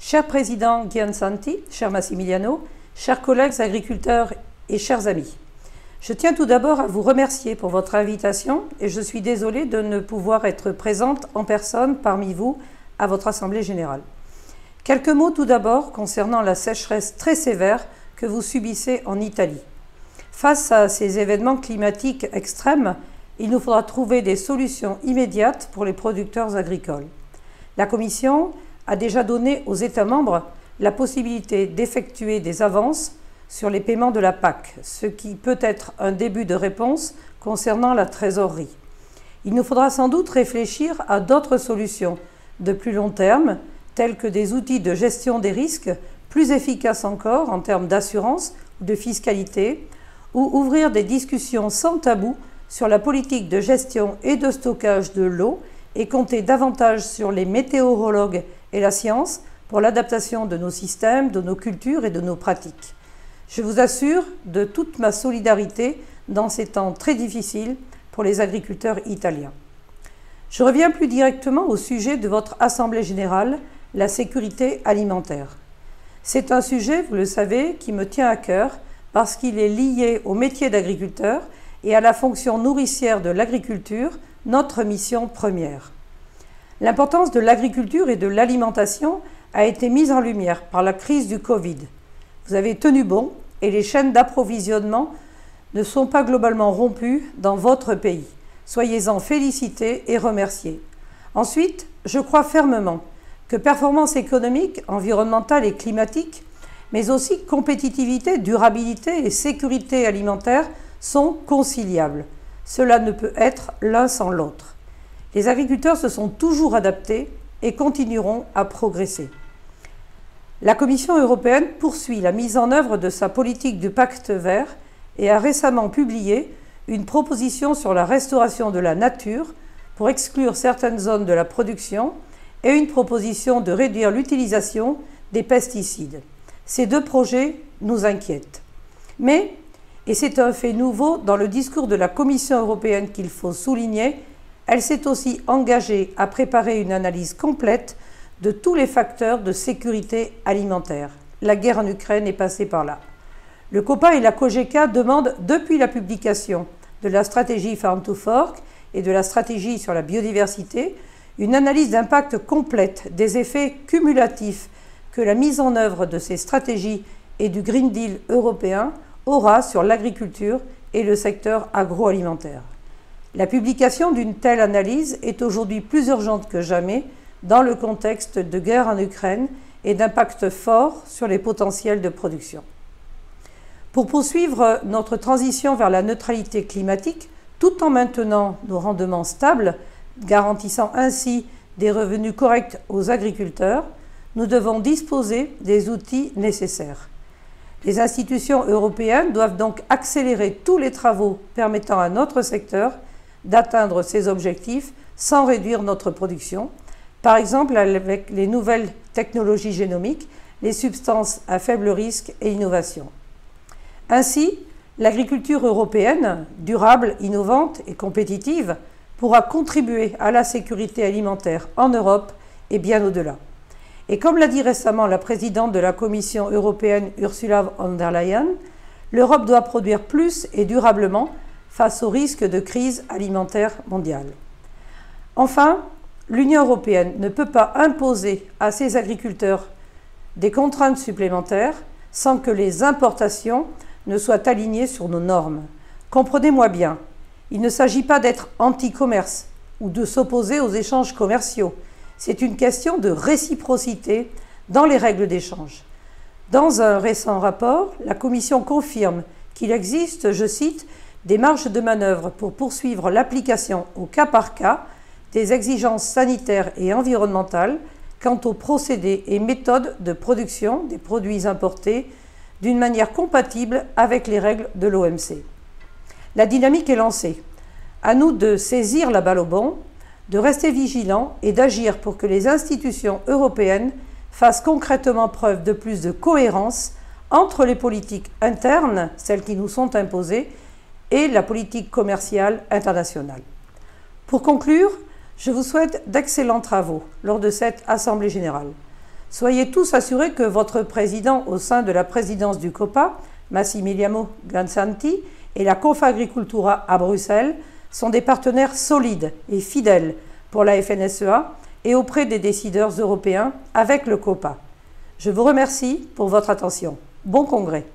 Cher Président Giansanti, cher Massimiliano, chers collègues agriculteurs et chers amis, je tiens tout d'abord à vous remercier pour votre invitation et je suis désolée de ne pouvoir être présente en personne parmi vous à votre Assemblée générale. Quelques mots tout d'abord concernant la sécheresse très sévère que vous subissez en Italie. Face à ces événements climatiques extrêmes, il nous faudra trouver des solutions immédiates pour les producteurs agricoles. La Commission a déjà donné aux États membres la possibilité d'effectuer des avances sur les paiements de la PAC, ce qui peut être un début de réponse concernant la trésorerie. Il nous faudra sans doute réfléchir à d'autres solutions de plus long terme, telles que des outils de gestion des risques plus efficaces encore en termes d'assurance ou de fiscalité, ou ouvrir des discussions sans tabou sur la politique de gestion et de stockage de l'eau et compter davantage sur les météorologues et la science pour l'adaptation de nos systèmes, de nos cultures et de nos pratiques. Je vous assure de toute ma solidarité dans ces temps très difficiles pour les agriculteurs italiens. Je reviens plus directement au sujet de votre Assemblée générale, la sécurité alimentaire. C'est un sujet, vous le savez, qui me tient à cœur parce qu'il est lié au métier d'agriculteur et à la fonction nourricière de l'agriculture, notre mission première. L'importance de l'agriculture et de l'alimentation a été mise en lumière par la crise du Covid. Vous avez tenu bon et les chaînes d'approvisionnement ne sont pas globalement rompues dans votre pays. Soyez-en félicités et remerciés. Ensuite, je crois fermement que performance économique, environnementale et climatique, mais aussi compétitivité, durabilité et sécurité alimentaire sont conciliables. Cela ne peut être l'un sans l'autre. Les agriculteurs se sont toujours adaptés et continueront à progresser. La Commission européenne poursuit la mise en œuvre de sa politique du pacte vert et a récemment publié une proposition sur la restauration de la nature pour exclure certaines zones de la production et une proposition de réduire l'utilisation des pesticides. Ces deux projets nous inquiètent. Mais, et c'est un fait nouveau dans le discours de la Commission européenne qu'il faut souligner, elle s'est aussi engagée à préparer une analyse complète de tous les facteurs de sécurité alimentaire. La guerre en Ukraine est passée par là. Le COPA et la COGECA demandent, depuis la publication de la stratégie Farm to Fork et de la stratégie sur la biodiversité, une analyse d'impact complète des effets cumulatifs que la mise en œuvre de ces stratégies et du Green Deal européen aura sur l'agriculture et le secteur agroalimentaire. La publication d'une telle analyse est aujourd'hui plus urgente que jamais dans le contexte de guerre en Ukraine et d'impact fort sur les potentiels de production. Pour poursuivre notre transition vers la neutralité climatique, tout en maintenant nos rendements stables, garantissant ainsi des revenus corrects aux agriculteurs, nous devons disposer des outils nécessaires. Les institutions européennes doivent donc accélérer tous les travaux permettant à notre secteur d'atteindre ces objectifs sans réduire notre production, par exemple avec les nouvelles technologies génomiques, les substances à faible risque et l'innovation. Ainsi, l'agriculture européenne, durable, innovante et compétitive, pourra contribuer à la sécurité alimentaire en Europe et bien au-delà. Et comme l'a dit récemment la présidente de la Commission européenne Ursula von der Leyen, l'Europe doit produire plus et durablement face au risque de crise alimentaire mondiale. Enfin, l'Union européenne ne peut pas imposer à ses agriculteurs des contraintes supplémentaires sans que les importations ne soient alignées sur nos normes. Comprenez-moi bien, il ne s'agit pas d'être anti-commerce ou de s'opposer aux échanges commerciaux. C'est une question de réciprocité dans les règles d'échange. Dans un récent rapport, la Commission confirme qu'il existe, je cite, des marges de manœuvre pour poursuivre l'application au cas par cas des exigences sanitaires et environnementales quant aux procédés et méthodes de production des produits importés d'une manière compatible avec les règles de l'OMC. La dynamique est lancée. À nous de saisir la balle au bond, de rester vigilants et d'agir pour que les institutions européennes fassent concrètement preuve de plus de cohérence entre les politiques internes, celles qui nous sont imposées, et la politique commerciale internationale. Pour conclure, je vous souhaite d'excellents travaux lors de cette Assemblée générale. Soyez tous assurés que votre président au sein de la présidence du COPA, Massimiliano Gansanti, et la Confagricultura à Bruxelles sont des partenaires solides et fidèles pour la FNSEA et auprès des décideurs européens avec le COPA. Je vous remercie pour votre attention. Bon congrès.